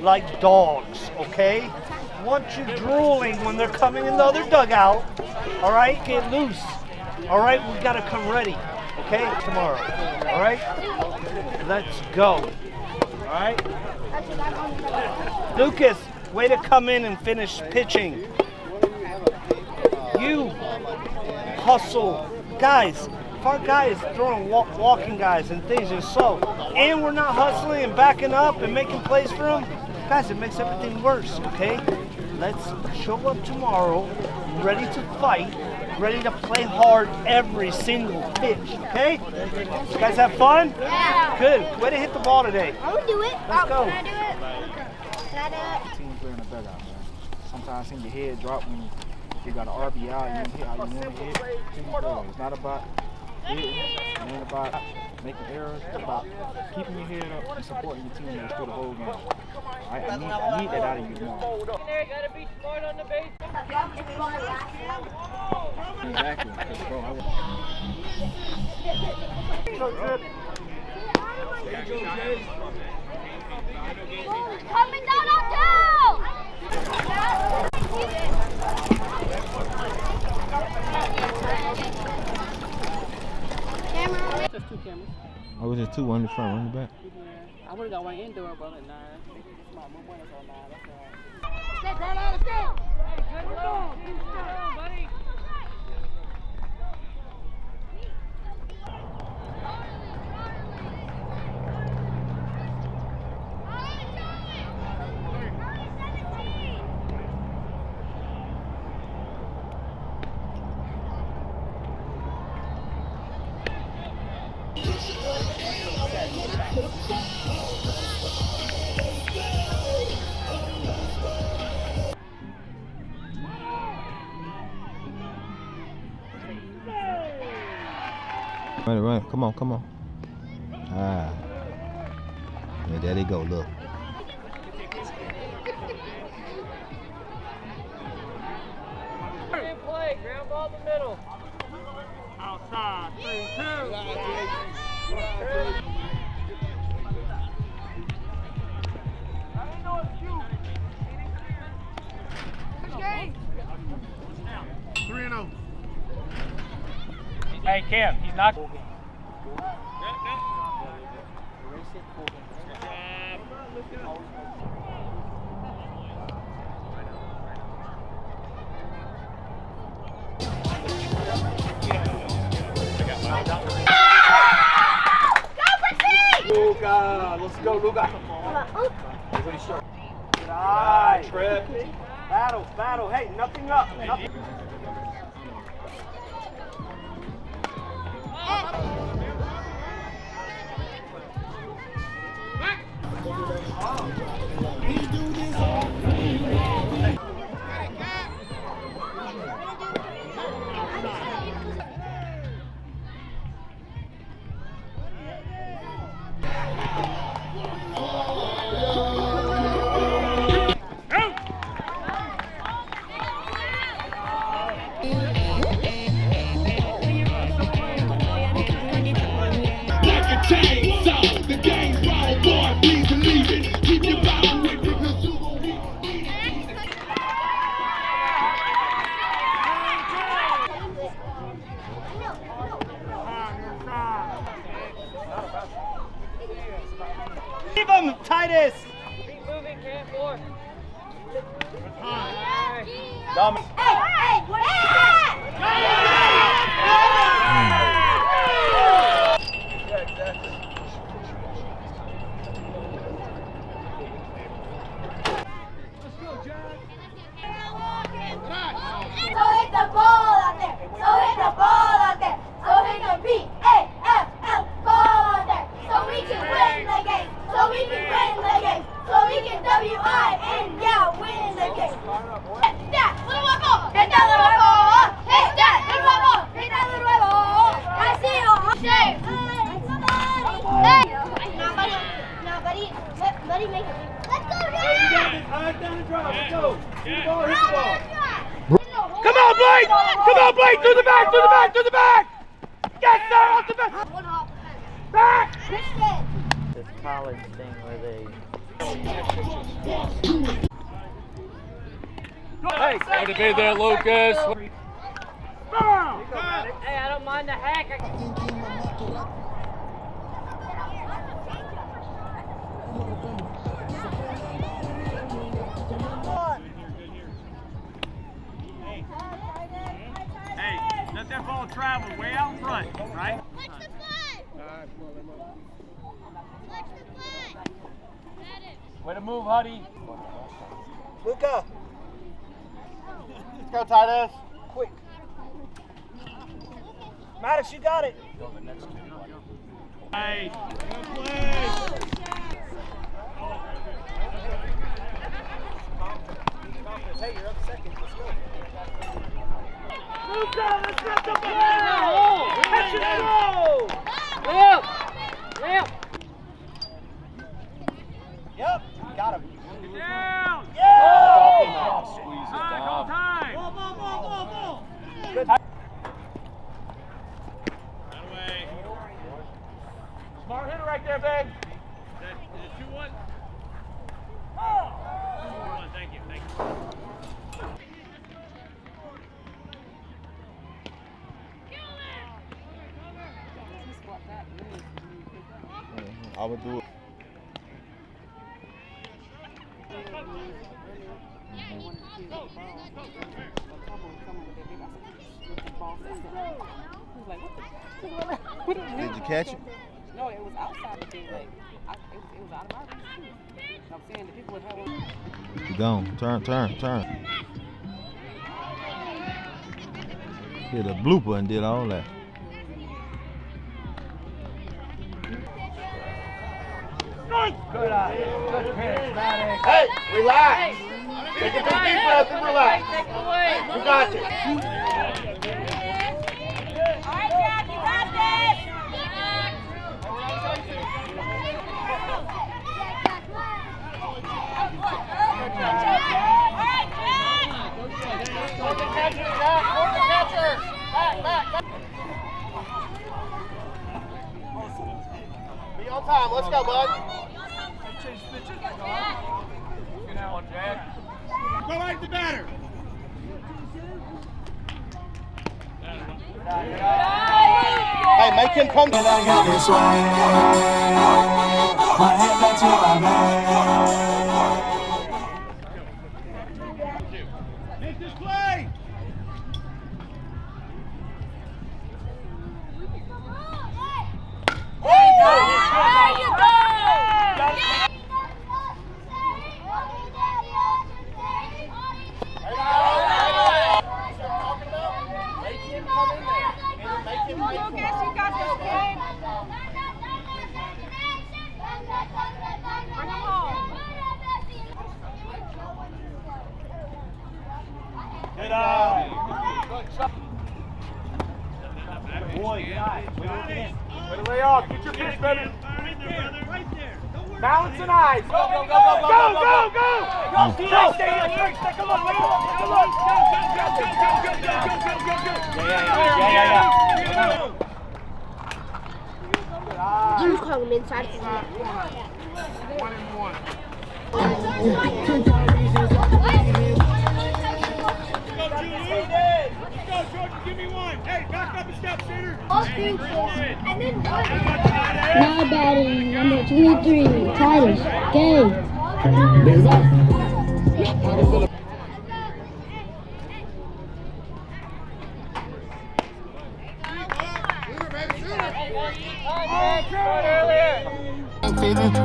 like dogs, okay? Want you drooling when they're coming in the other dugout. All right, get loose. All right, we gotta come ready, okay? Tomorrow. All right, let's go. All right, Lucas, way to come in and finish pitching. You hustle, guys. If our guy is throwing walking guys and things are slow, and we're not hustling and backing up and making plays for them, guys, it makes everything worse, okay? Let's show up tomorrow ready to fight, ready to play hard every single pitch, okay? You guys have fun? Yeah. Good. Way to hit the ball today. I will do it. Let's go. Can I do it? Can I do it? Team playing the dugout, man. Sometimes seeing your head drop when you got an RBI, you don't hit how you want to hit. Team play. It's not about hitting, it ain't about making errors, it's about keeping your head up and supporting your teammates for the whole game. Right? I need that out of you tomorrow. Gotta be smart on the base. Exactly. Because, bro, Coming down on Camera. Just two cameras. Oh, was it two, one in the front, one in the back? Yeah. I would've got one indoor, but at 9. It's my one is on 9. That's all right. Let's go, Carla, let's go. Good ball. Good ball, buddy. Run, come on, come on. Ah. Yeah, there they go, look. Good play. Ground ball in the middle. Outside. 3-2. Hey, Cam, he's not. Luca, let's go, Luca. Good eye. Trip. Battle. Hey, nothing up. Nothing. Leave him, Titus! Keep moving, Cam. 4. Dominic. Hey, what is that? So hit the ball out there. So hit the ball out there. So hit the B-A-F-F ball out there. So we can win the game. So we can win the game. So we can W-I-N, yeah, win the game. Hit that little ball. Hit that little ball. Hit that little ball. Hit that little ball. I see you. Hey. Now, buddy, make it. Let's go, Dad. Down the drive. Let's go. Hit the ball. Come on, Blake! Come on, Blake! Through the back! Yes, sir! Off the back! One hop. Back! Respect. This college thing where they Hey, way to be there, Lucas. Hey, I don't mind the hack. Hey, let that ball travel way out front, right? Watch the flag. Watch the flag. Got it. Way to move, Huddy. Luca, Let's go, Titus. quick. Maddox, you got it. Hey. Hey, you're up second. Let's go. Luca, let's get the ball. Catch it, go. Yep, got him. Down. Yeah! Time, call time. Ball. Good. Smart hitter right there, babe. Is it 2-1? Oh! 2-1, thank you. I would do it. Did you catch it? No, it was outside the thing. Like, it was out of my reach too. I'm saying the people would have one. You gone. Turn. Hit a blooper and did all that. Good eye. Good pitch, Maddox. Hey, relax. Take a big deep breath and relax. You got it. All right, Jack, you got this. Hold the catcher, Jack. Hold the catcher. Back. Be on time. Let's go, bud. Good one, Jack. Go right to batter. Hey, make him come. And I got this swing. My head back to my man. Make this play. There you go. Good eye. Boy, good eye. Way to look in. Way to lay off. Get your pitch, baby. Right there. Balance and eyes. Go. Go! Stay here. Come on, wait. Come on. Yeah. You call him inside. 1-1. Let's go, George. Give me one. Hey, back up a step, Cedar. And then one. Now batting number 23, Titus Gay.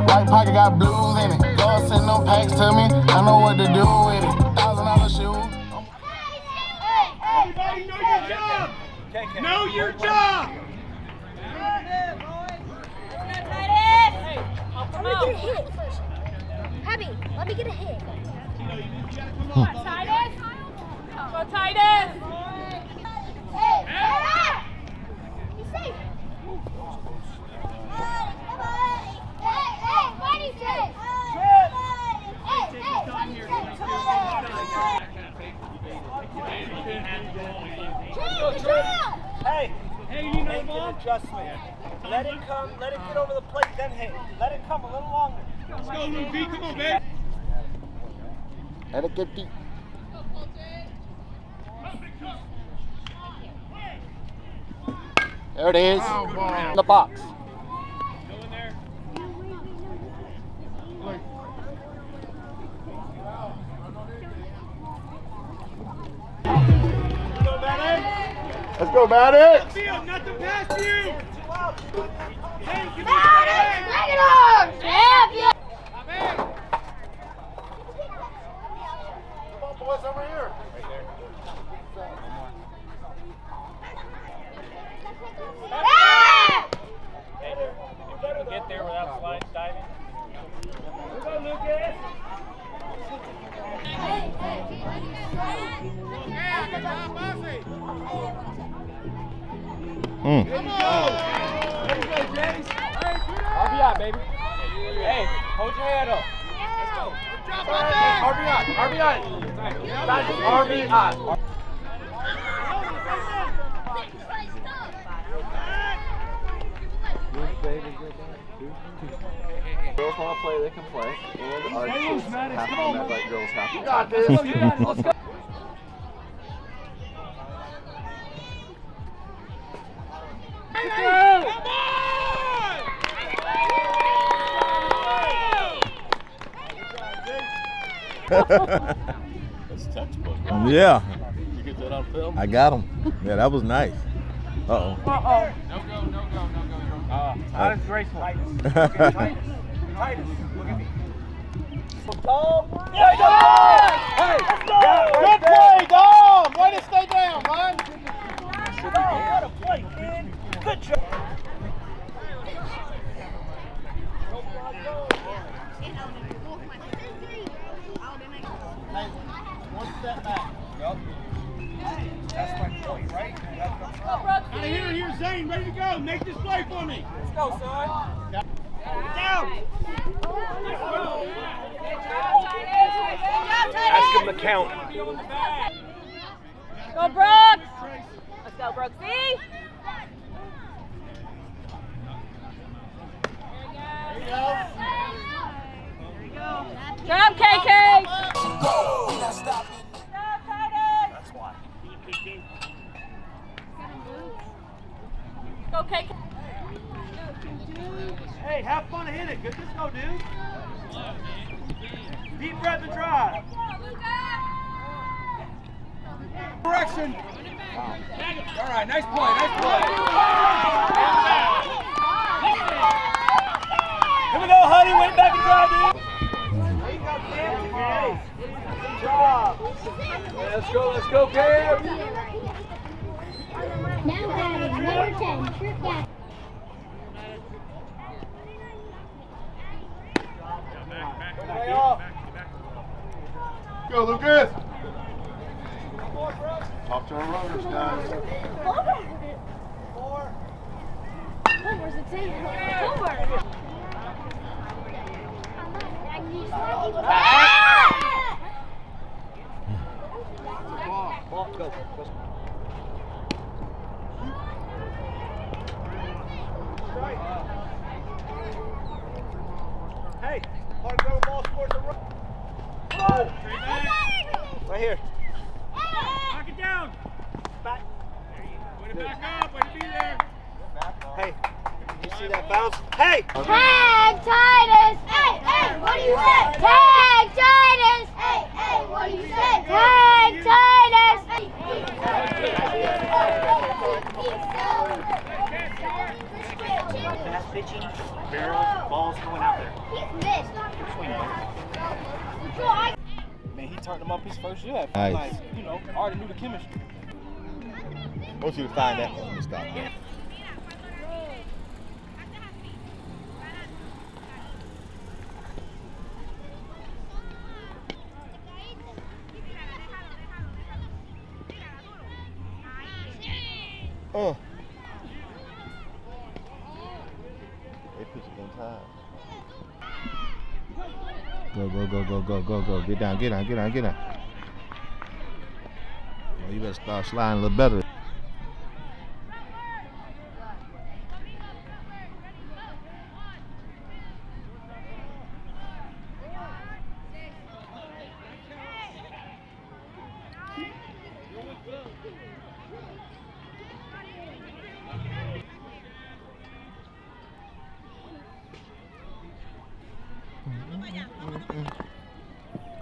Right pocket got blues in it. Lord send them packs to me. I know what to do with it. $1,000 shoe. Everybody know your job. Know your job. Let me get a hit first. Happy, let me get a hit. Come on, Titus. Go, Titus. Hey. He's safe. Hey, what do you say? Hey, make an adjustment. Let it come, let it get over the plate, then hit. Let it come a little longer. Let's go, Luke V. Come on, babe. And a good deep. There it is. In the box. Go in there. Go, Maddox. Let's go, Maddox. Field, nothing past you. Hey, give me Maddox, bring it on! Champion! Come on, boys, over here. Yeah! Get there without slide diving. Go, Lucas. Come on. There you go, Jace. RBI, baby. Hey, hold your head up. Let's go. RBI. Girls want to play, they can play. And our kids have to act like girls have to. You got this. Let's go. That's textbook. Right? Yeah. You get that on film? I got him. Yeah, that was nice. Uh-oh. No go. Titus graceful. Titus, look at me. Hey, good play, Dom. Way to stay down, man. What a play, man. Good job. One step back. Yep. That's my point, right? Here's Zane, ready to go. Make this play for me. Let's go, son. Down. Ask him to count. Go, Brooks! Let's go, Brooksy! Job, KK! That's why. Go, KK! Hey, have fun and hit it. Good, let's go, dude. Deep breath and drive. Correction. All right, nice play, nice play. Here we go, honey. Wait back and drive, dude. There you go, Cam. Good job. Let's go, Cam. Now batting, number 10, Trip Gap. Go, Lucas. Talk to our runners, guys. Where's the team? Over. Ball, go. Hey, hard throw ball towards the run. Right here. Knock it down. Back. Way to back up. Way to be there. Hey, you see that bounce? Hey! Tag Titus! Hey, hey, what do you say? Tag Titus! Hey, hey, what do you say? Tag Titus! Fast pitching, barrel, balls going out there. He's missed. Man, he turned him up his first year. Nice. Like, you know, already knew the chemistry. I want you to find that one and stop there. They pitch it in time. Go. Get down. Oh, you better start sliding a little better.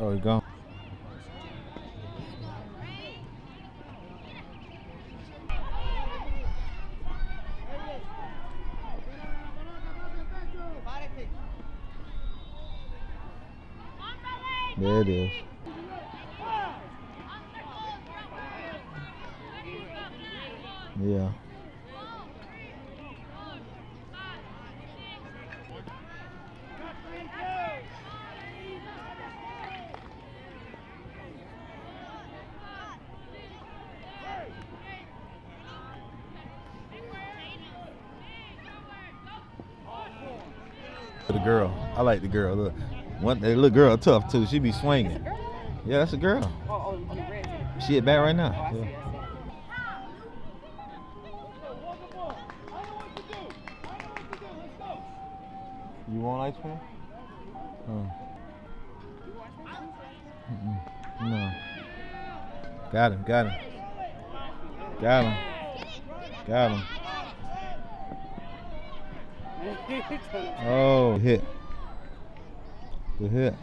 Oh, he's gone. There it is. Yeah. The girl. I like the girl. Look. One little girl tough too. She be swinging. Yeah, that's a girl. Oh, on the red team. She at bat right now. Oh, I see, Yeah. I see. You want ice cream? Oh. No. Got him. Got him. Got him. Got him. Oh, hit. Good hit.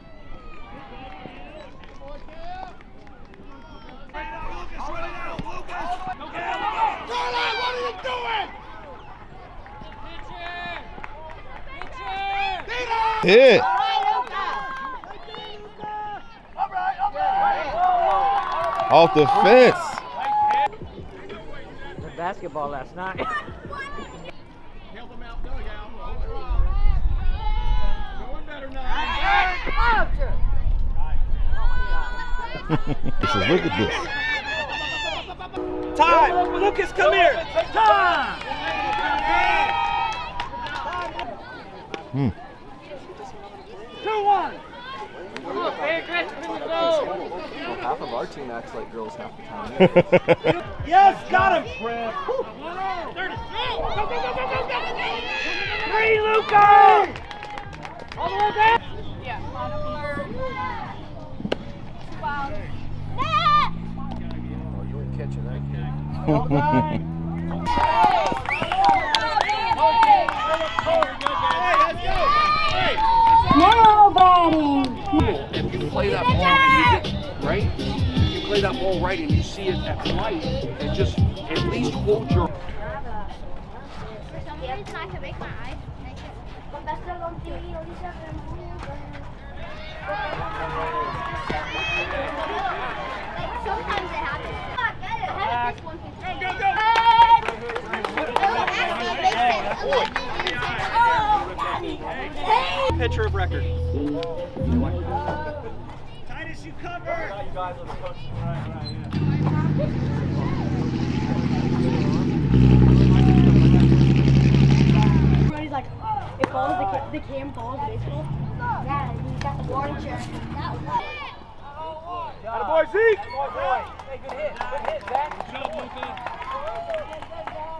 Hit. Off the fence. The basketball last night. He says, look at this. Time! Lucas, come here! Time! Hmm. 2-1! Half of our team acts like girls half the time. Yes, got him! 3, Luca! All the way back! Oh, you ain't catching that kid. Now batting. If you play that ball and you get right, if you play that ball right and you see it at flight, and just at least hold your. For some reason, I can make my eyes. Sometimes it happens. Pitcher of record. Titus, you cover! You guys are the coaches. Everybody's like, it falls, the cam falls, baseball. Yeah, you got the board chair. Attaboy, Zeke! Hey, good hit. Good hit, Zach.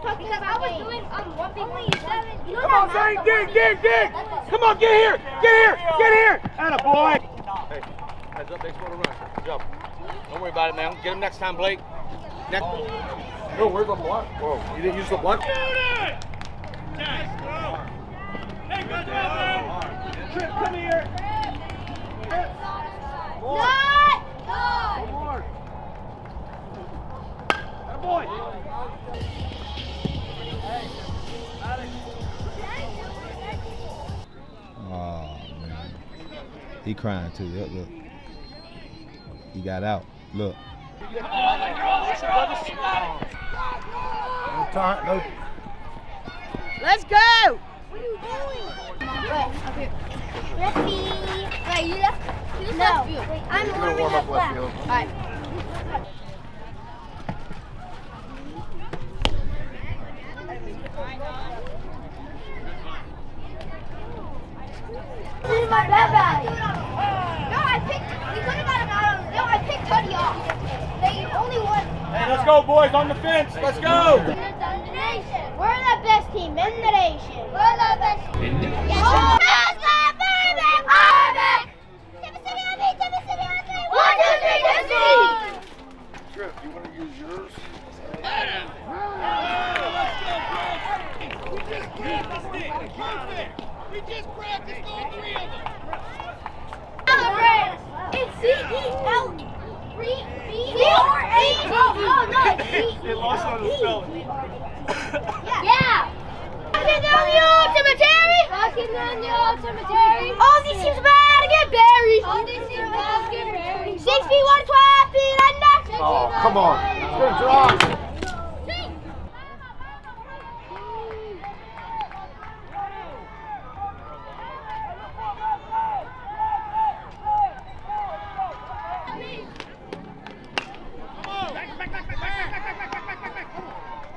Because I was doing 1.7. You know Come on, Zane, dig! Come on, get here! Attaboy! Hey, heads up, baseball to run. Good job. Don't worry about it, man. Get him next time, Blake. Next. Oh, where's the blunt? Whoa, you didn't use the blunt? Hey, good job, Trip, come here. Attaboy. Oh man, he crying too. Look, look. He got out. Look. Let's go! What are you doing? Wait, okay. Left field. Wait, you left? Who's left field? I'm warming up left. Alright. This is my bad bag. No, I picked. We could have got him out of. No, I picked Cuddy off. They only won. Hey, let's go, boys, on the fence. Let's go! We're the best team in the nation. We're the best team. Yes. Oh. One, two, three, Trip, you want to use yours? We just practiced all 3 of them. It's C-E-L-B-R-A-T-E. Oh, no, it's C-E-L-B. It lost on the spelling. Yeah. Walking on your cemetery. Walking on your cemetery. All these teams about to get buried. All these teams about to get buried. 6 feet, 112 feet under. Oh, come on. Good drop.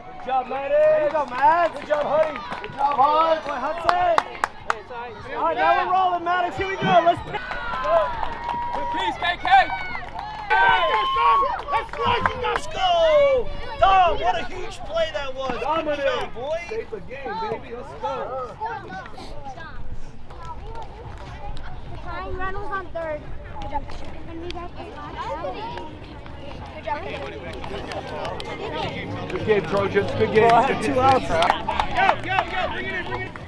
Good job, Maddie. There you go, Mads. Good job, Huddy. Good job, Hud. Boy, Hudson. All right, now we're rolling, Maddox. Here we go. Let's pick. Good piece, KK. Let's go. Dog, what a huge play that was. Dominate, boy. Save the game, baby. Let's go. Ryan Reynolds on third. Good job. And we got the Good job. Good game, Trojans. Good game. I had 2 outs. Yo, bring it in.